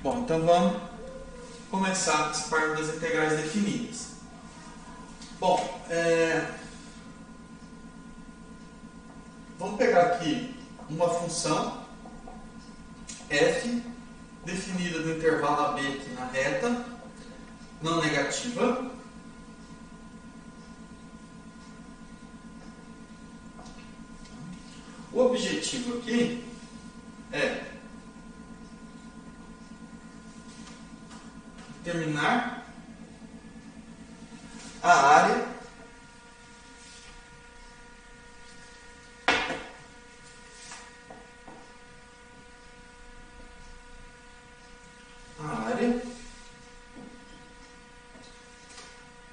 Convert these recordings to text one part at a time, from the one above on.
Bom, então vamos começar com essa parte das integrais definidas. Bom, vamos pegar aqui uma função f definida no intervalo AB aqui na reta não negativa. O objetivo aqui é determinar a área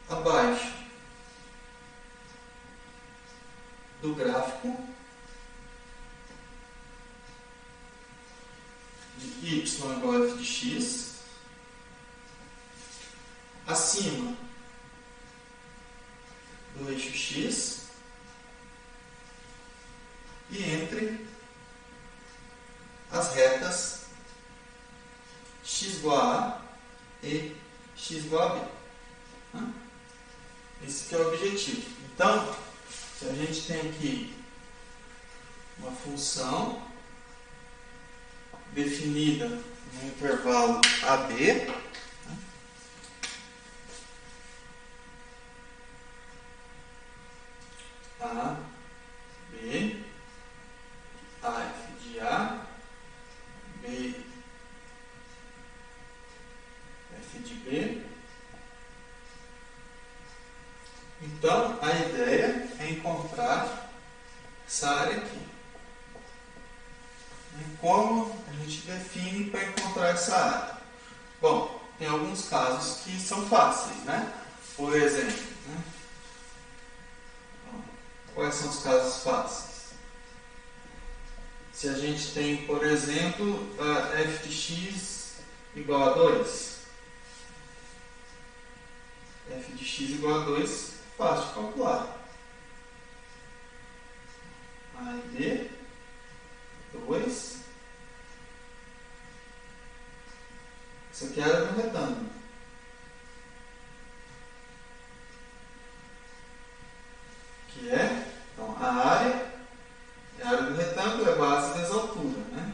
abaixo do gráfico de y igual a f de x, acima do eixo x e entre as retas x igual a A e x igual a B. Esse que é o objetivo. Então, se a gente tem aqui uma função definida no intervalo AB, A, B, AF de A, B, F de B. Então, a ideia é encontrar essa área aqui. E como a gente define para encontrar essa área? Bom, tem alguns casos que são fáceis, né? Por exemplo, quais são os casos fáceis? Se a gente tem, por exemplo, f de x igual a 2. F de x igual a 2, fácil de calcular. A e B, 2. Isso aqui é a área do retângulo. Que é, então, a área é a área do retângulo, é a base vezes a altura, né?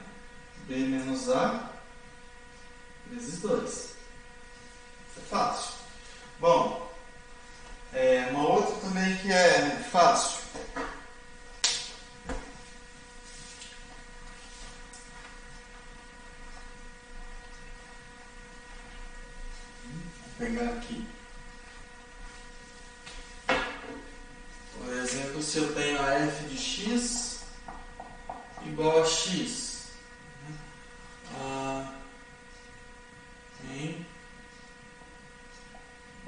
B menos A vezes 2. Isso é fácil. Bom, uma outra também que é fácil. Vou pegar aqui. Por exemplo, se eu tenho a f de x igual a x em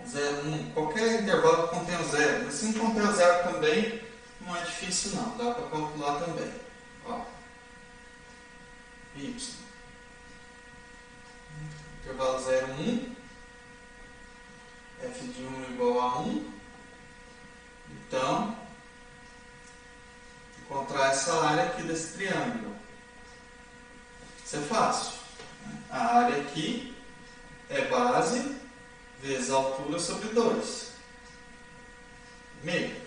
0, 1, qualquer intervalo que contenha 0, mas se não conter 0 também, não é difícil não, dá para calcular também. Ó, y, intervalo 0, 1, f de 1 igual a 1, então, encontrar essa área aqui desse triângulo. Isso é fácil. A área aqui é base vezes a altura sobre 2. Meio.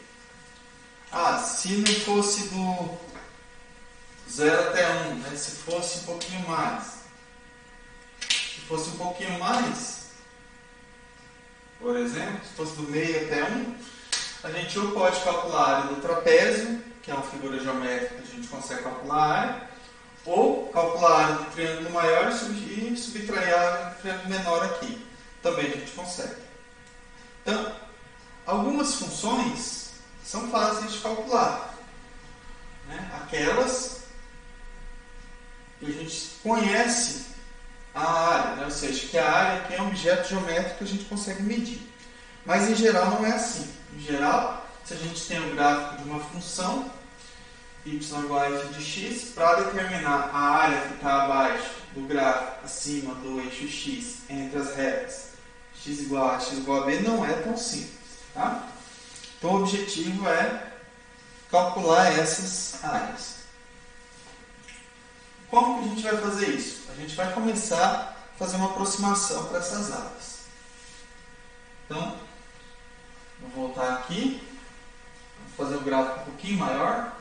Se não fosse do 0 até 1, né? Se fosse um pouquinho mais. Se fosse um pouquinho mais, por exemplo, se fosse do meio até 1, a gente ou pode calcular a área do trapézio, que é uma figura geométrica que a gente consegue calcular a área, ou calcular a área do triângulo maior e subtrair a área do triângulo menor aqui. Também a gente consegue. Então, algumas funções são fáceis de calcular, né? Aquelas que a gente conhece a área, né? Ou seja, que a área aqui é um objeto geométrico que a gente consegue medir. Mas em geral não é assim. Em geral, se a gente tem um gráfico de uma função y igual a f de x, para determinar a área que está abaixo do gráfico, acima do eixo x, entre as retas x igual a x igual a b, não é tão simples. Tá? Então o objetivo é calcular essas áreas. Como que a gente vai fazer isso? A gente vai começar fazer uma aproximação para essas áreas. Então, vou voltar aqui, vou fazer o gráfico um pouquinho maior.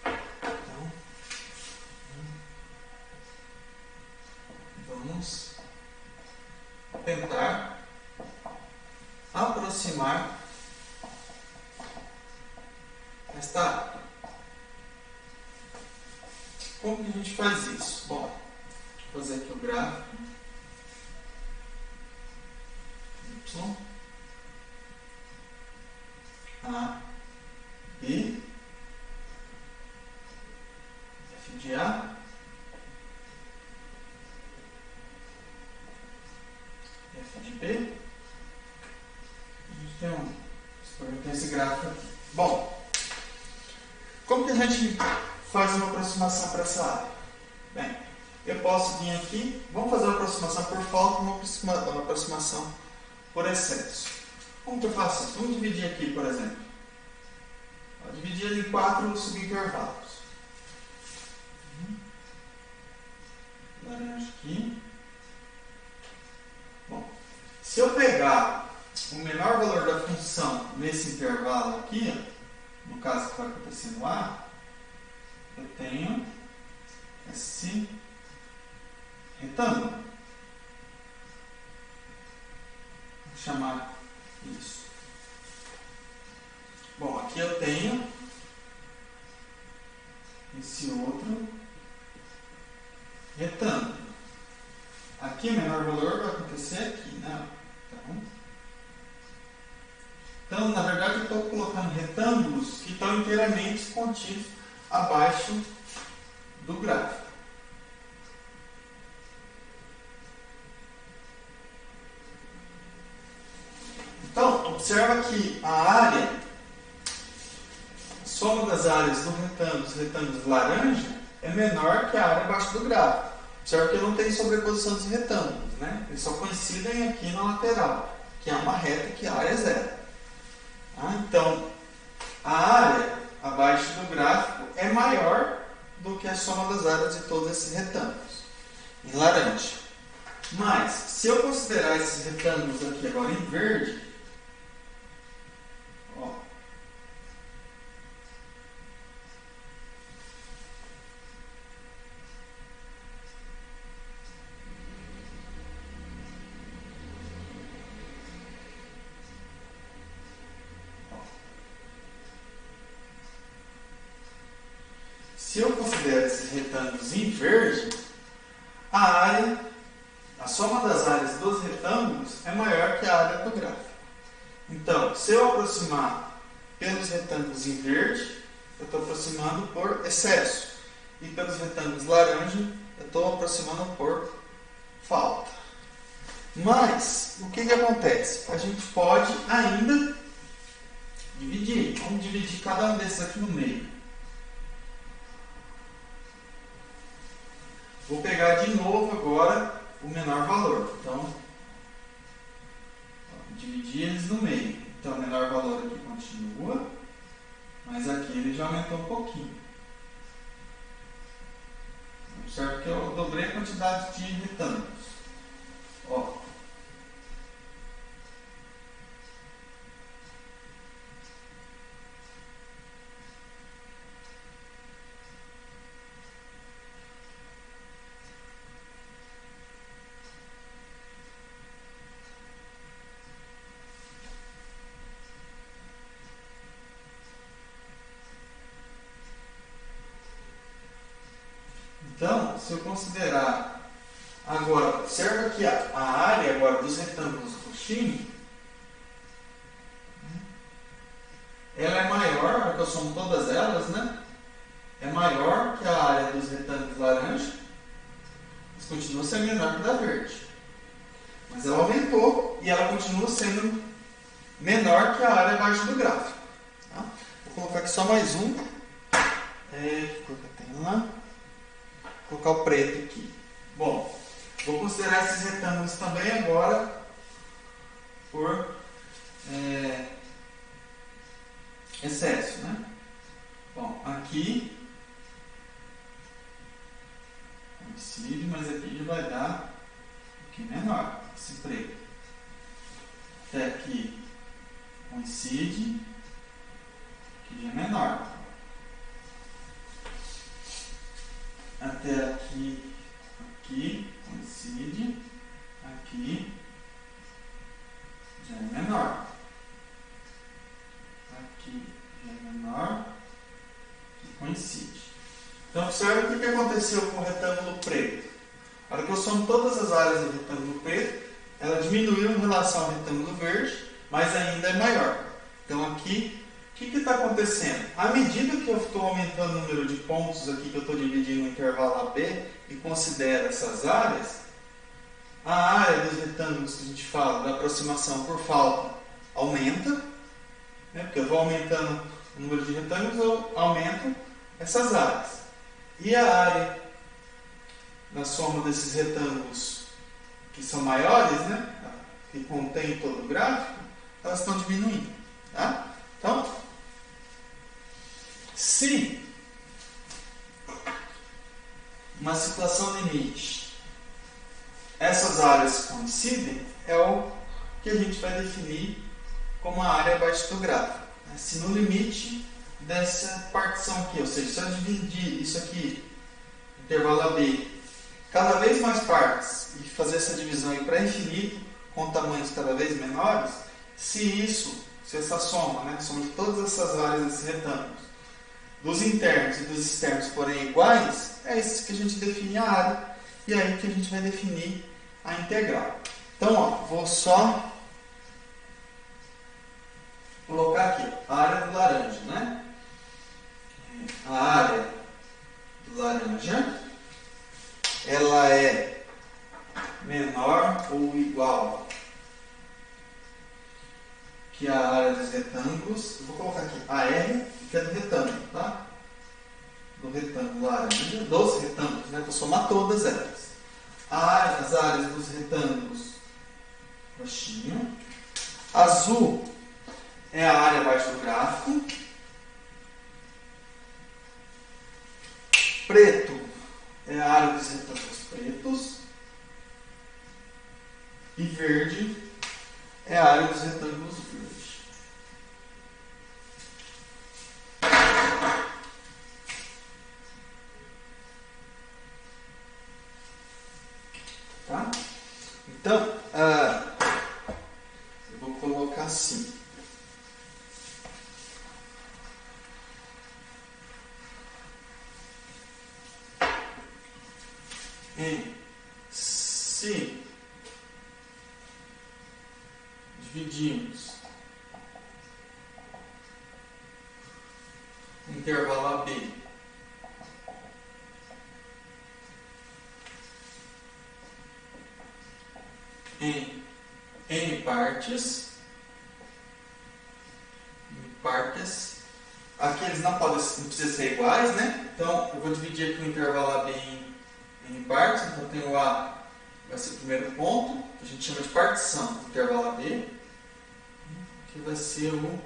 Então, vamos tentar aproximar esta área. Como que a gente faz isso? Bom, vou fazer aqui o gráfico. Y, A, B, F de A, F de B. A gente tem esse gráfico aqui. Bom, como que a gente faz uma aproximação para essa área? Bem, eu posso vir aqui, vamos fazer uma aproximação por falta e uma aproximação por excesso. Como que eu faço isso? Vamos dividir aqui, por exemplo. Vou dividir ele em 4 subintervalos. Laranja aqui. Bom, se eu pegar o menor valor da função nesse intervalo aqui, no caso que vai acontecer no A, eu tenho esse retângulo. Vou chamar isso. Bom, aqui eu tenho esse outro retângulo. Aqui o menor valor vai acontecer aqui, né? Então, na verdade, eu estou colocando retângulos que estão inteiramente contidos abaixo do gráfico. Então, observa que a área, a soma das áreas dos retângulos laranja, é menor que a área abaixo do gráfico. Observa que não tem sobreposição dos retângulos, né? Eles só coincidem aqui na lateral, que é uma reta que a área é zero. Então, a área abaixo do gráfico é maior do que a soma das áreas de todos esses retângulos, em laranja. Mas, se eu considerar esses retângulos aqui agora em verde, ó, se eu considerar esses retângulos em verde, a soma das áreas dos retângulos é maior que a área do gráfico. Então, se eu aproximar pelos retângulos em verde, eu estou aproximando por excesso. E pelos retângulos laranja, eu estou aproximando por falta. Mas, o que acontece? A gente pode ainda dividir. Vamos dividir cada um desses aqui no meio. Vou pegar de novo agora o menor valor. Então, dividir eles no meio. Então, o menor valor aqui continua, mas aqui ele já aumentou um pouquinho. Observe que eu dobrei a quantidade de retângulos. Ó. Então, se eu considerar agora, observa que a área agora dos retângulos roxinhos, ela é maior, porque eu somo todas elas, né? É maior que a área dos retângulos laranja, mas continua sendo menor que a da verde. Mas ela aumentou e ela continua sendo menor que a área abaixo do gráfico. Tá? Vou colocar aqui só mais um. Que cor que eu tenho lá? Vou colocar o preto aqui. Bom, vou considerar esses retângulos também agora por excesso, né? Bom, aqui coincide, mas aqui já vai dar um pouquinho menor, esse preto. Até aqui coincide, aqui já é menor. Até aqui, aqui coincide, aqui já é menor. Aqui já é menor, aqui coincide. Então observe o que aconteceu com o retângulo preto. Na hora que eu somo todas as áreas do retângulo preto, ela diminuiu em relação ao retângulo verde, mas ainda é maior. Então aqui, o que está acontecendo? À medida que eu estou aumentando o número de pontos aqui, que eu estou dividindo o intervalo AB e considero essas áreas, a área dos retângulos que a gente fala da aproximação por falta aumenta, né? Porque eu vou aumentando o número de retângulos, eu aumento essas áreas. E a área na soma desses retângulos que são maiores, né? Que contém todo o gráfico, elas estão diminuindo. Tá? Então, se uma situação limite essas áreas coincidem, é o que a gente vai definir como a área abaixo do gráfico. Se no limite dessa partição aqui, ou seja, se eu dividir isso aqui, intervalo AB, cada vez mais partes e fazer essa divisão para infinito, com tamanhos cada vez menores, se essa soma, né, soma de todas essas áreas desses retângulos, dos internos e dos externos forem iguais, é isso que a gente define a área, e é aí que a gente vai definir a integral. Então, ó, vou só colocar aqui a área do laranja, né? A área do laranja, ela é menor ou igual que a área dos retângulos. Eu vou colocar aqui AR, que é do retângulo, tá? Do retângulo laranja, dos retângulos, né? Vou somar todas elas. As áreas dos retângulos roxinho. Azul é a área abaixo do gráfico. Preto é a área dos retângulos pretos. E verde é a área dos retângulos verdes. Tá? Então, eu vou colocar assim. Se dividimos o intervalo AB em N partes, aqui eles não precisam ser iguais, né? Então eu vou dividir aqui o intervalo AB em N partes, então eu tenho A, vai ser o primeiro ponto, que a gente chama de partição do intervalo AB, que vai ser o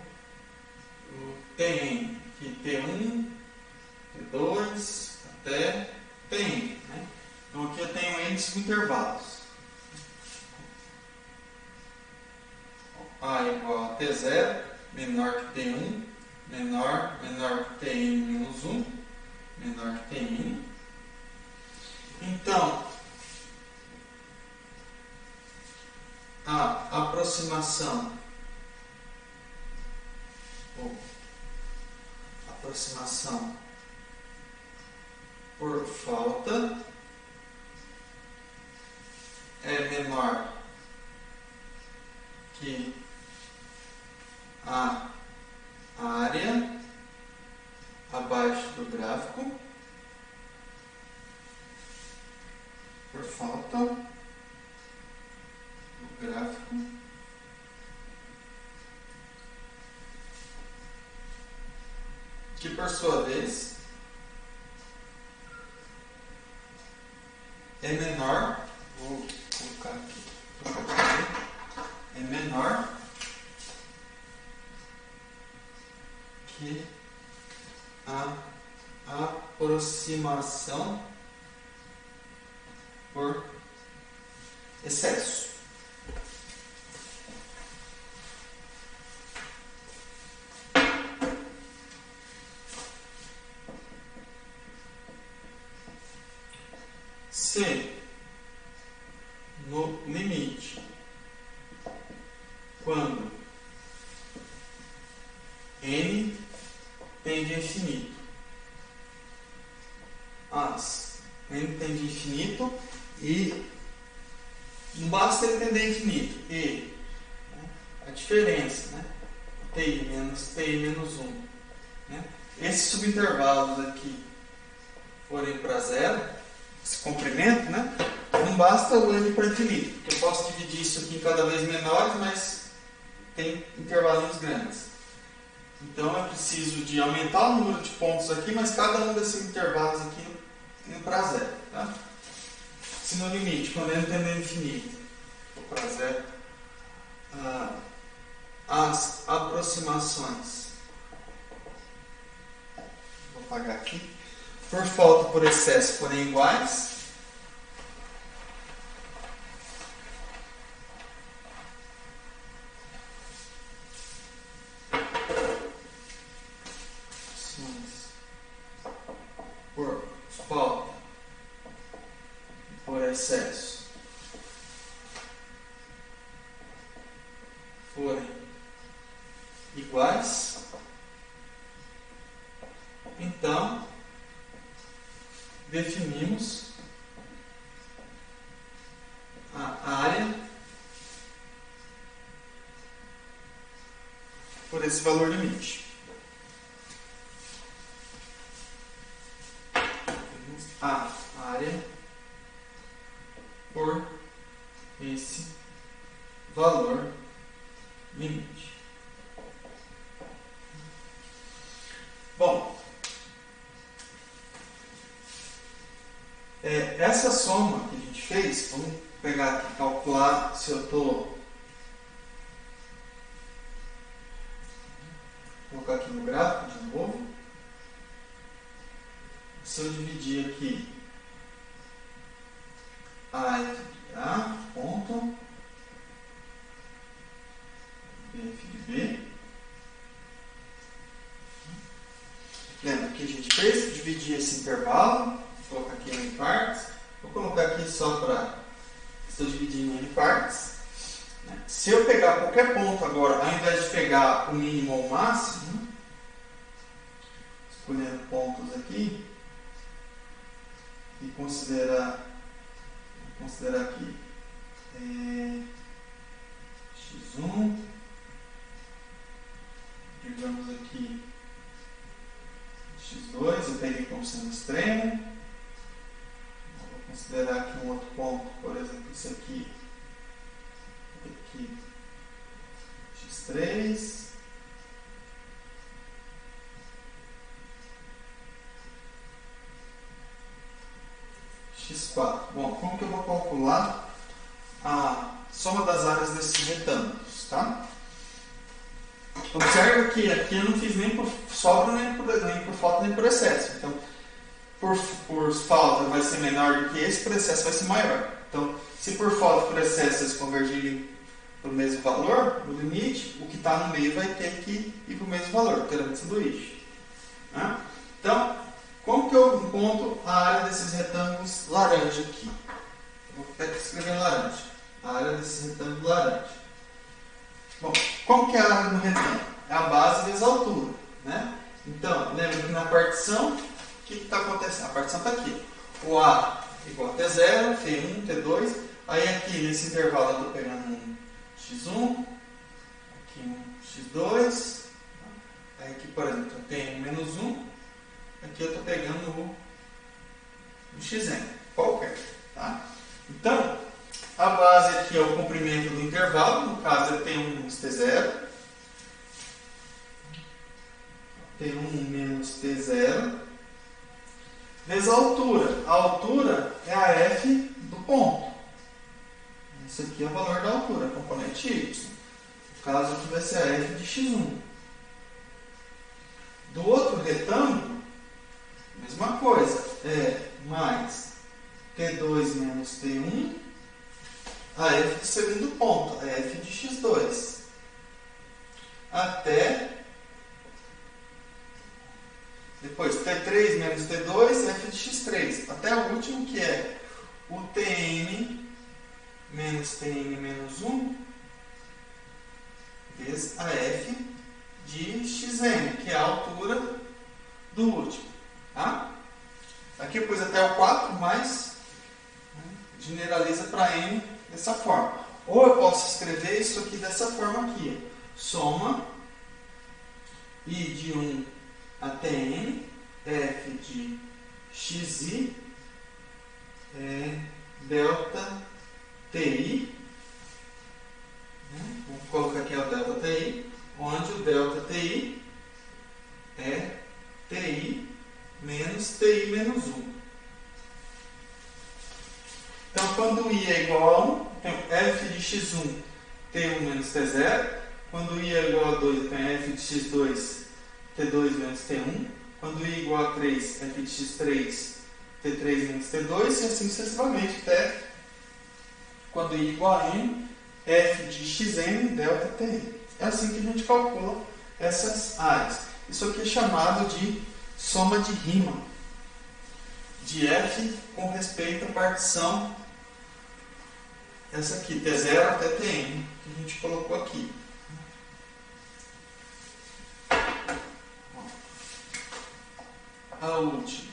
Tn, que T1, T2, até Tn. Né? Então aqui eu tenho N subintervalos. A igual a T0, menor que T1, menor que Tn menos 1, menor que Tn. Então, a aproximação por falta é menor que a área abaixo do gráfico por falta do gráfico que por sua vez é menor, vou colocar aqui, é menor que a aproximação por excesso. Se no limite, quando n tende a infinito, n tende a infinito e não basta ele tender a infinito, e a diferença, né? Ti menos 1. Né? Esses subintervalos aqui forem para zero, esse comprimento, né? Não basta o n para infinito, porque eu posso dividir isso aqui em cada vez menores, mas tem intervalinhos grandes. Então eu preciso de aumentar o número de pontos aqui, mas cada um desses intervalos aqui indo para zero. Tá? Se no limite, quando n tende a infinito, for para zero, as aproximações, vou apagar aqui, por falta por excesso forem iguais, por falta por excesso forem iguais, então definimos a área por esse valor limite. A área por esse valor limite. Bom, essa soma que a gente fez, vamos pegar aqui, calcular se eu estou... Vou colocar aqui no gráfico de novo. Se eu dividir aqui A f de A, ponto, B f de B. Lembra que a gente fez? Dividir esse intervalo, vou colocar aqui em partes. Vou colocar aqui só para... Estou dividindo em partes. Se eu pegar qualquer ponto agora, ao invés de pegar o mínimo ou o máximo, escolhendo pontos aqui, e considerar aqui x1, digamos aqui x2, eu peguei como sendo extremo. Vou considerar aqui um outro ponto, por exemplo, isso aqui x3. x4. Bom, como que eu vou calcular a soma das áreas desses retângulos, tá? Observa que aqui eu não fiz nem por sobra, nem por falta, nem por excesso. Então, por falta vai ser menor do que esse, por excesso vai ser maior. Então, se por falta e por excesso eles convergirem para o mesmo valor, no limite, o que está no meio vai ter que ir para o mesmo valor, terá um sanduíche. Né? Então, como que eu encontro a área desses retângulos laranja aqui? Vou até escrever em laranja. A área desse retângulo laranja. Bom, como que é a área do retângulo? É a base vezes a altura. Né? Então, lembra que na partição, o que está acontecendo? A partição está aqui. O A igual a T0, T1, T2. Aí aqui nesse intervalo eu estou pegando um x1, aqui um x2. Aí aqui, por exemplo, eu tenho menos 1. Aqui eu estou pegando o xn, qualquer. Tá? Então, a base aqui é o comprimento do intervalo, no caso é T1 menos T0. T1 menos T0. Vezes a altura. A altura é a f do ponto. Isso aqui é o valor da altura, componente y. No caso aqui vai ser a f de x1. Do outro retângulo, mesma coisa, mais T2 menos T1, a f do segundo ponto, a f de x2, até depois T3 menos T2, f de x3, até o último que é o Tn menos Tn menos 1 vezes a f de xn, que é a altura do último. Tá? Aqui eu pus até o 4, mas generaliza para n dessa forma. Ou eu posso escrever isso aqui dessa forma aqui. Ó. Soma i de 1 até n, f de xi, delta ti. Vamos colocar aqui o delta ti, onde o delta ti é ti menos ti menos 1. Então, quando i é igual a 1, eu tenho f de x1, t1 menos t0. Quando i é igual a 2, eu tenho f de x2, t2 menos t1. Quando i é igual a 3, f de x3, t3 menos t2. E assim sucessivamente, até quando i é igual a n, f de xn, delta tn. É assim que a gente calcula essas áreas. Isso aqui é chamado de soma de Riemann, de f com respeito à partição, essa aqui, T0 até Tn, que a gente colocou aqui. A última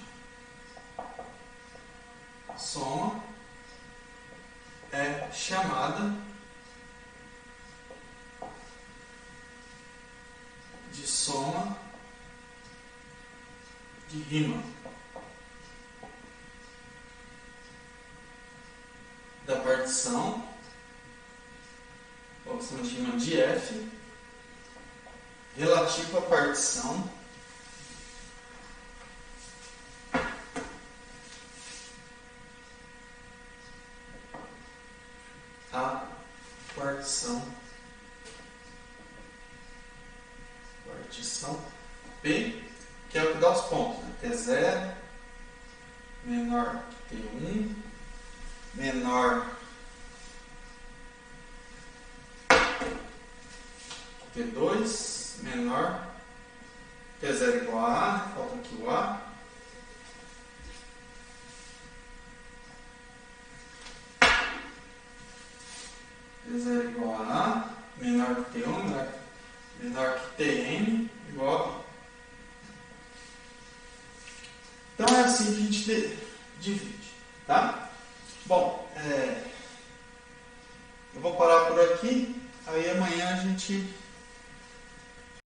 soma é chamada de soma de Riemann da partição, ou soma de Riemann de f, relativo à partição partição P, que é o que dá os pontos, né? T0 menor que T1 menor que T2 menor T0 igual a A, falta aqui o A. T0 igual a A, menor que T1, menor que Tn, igual a B. Então é assim que a gente divide, tá? Bom, eu vou parar por aqui, aí amanhã a gente